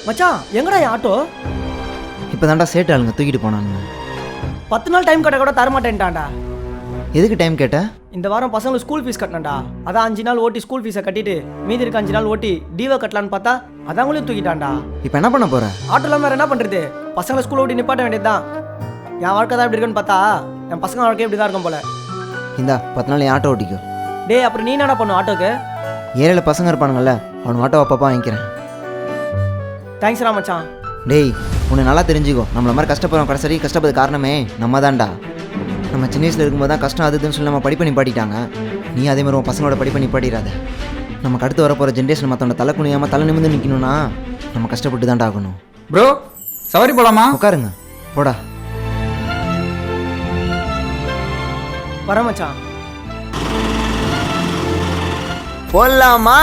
மச்சான் எங்கடா என் ஆட்டோ? இப்போ தாண்டா சேட்டு ஆளுங்க தூக்கிட்டு போனானுங்க. 10 நாள் டைம் கட்ட கூட தரமாட்டேன்ட்டான்டா. எதுக்கு டைம் கேட்ட? இந்த வாரம் பசங்களுக்கு ஸ்கூல் ஃபீஸ் கட்டணும்டா. அதான் 5 நாள் ஓட்டி ஸ்கூல் ஃபீஸை கட்டிட்டு மீதி இருக்க 5 நாள் ஓட்டி டிவோ கட்டலான்னு பார்த்தா அதாங்களே தூக்கிட்டான்டா. இப்போ என்ன பண்ண போற? ஆட்டோ இல்லாமல் வேறு என்ன பண்ணுறது? பசங்களை ஸ்கூல் ஓட்டி நிப்பாட்ட வேண்டியதுதான். என் வாழ்க்கை தான் இப்படி இருக்குன்னு பார்த்தா என் பசங்க வாழ்க்கை இப்படி தான் இருக்கும் போல. இந்தா 10 நாள் என் ஆட்டோ ஓட்டிக்கோ. டேய் அப்புறம் நீ என்னடா பண்ணும் ஆட்டோக்கு? ஏரியாவில் பசங்க இருப்பானுங்கல்ல, அவனு ஆட்டோ அப்பப்பா வாங்கிக்கிறேன். தேங்க்ஸ்ரா மச்சான். டேய் உன்னை நல்லா தெரிஞ்சுக்கோ, நம்மள மாதிரி கஷ்டப்படுறோம் கடைசி கஷ்டப்படுறது காரணமே நம்ம தான்டா. நம்ம சின்ன வயசில் இருக்கும்போது தான் கஷ்டம் அதுன்னு சொல்லி நம்ம படிப்பு நிப்பாட்டிட்டாங்க. நீ அதே மாதிரி உன் பசங்களோட படிப்பை நிப்பாட்டிடாத. நமக்கு அடுத்து வரப்போகிற ஜென்ரேஷன் மற்றவங்க தலை குனியாமல் தலை நிமிந்து நிற்கணும்னா நம்ம கஷ்டப்பட்டு தான்டா ஆகணும். ப்ரோ சவாரி போலாமா? உட்காருங்க போடா. வர மச்சான். போடலாமா?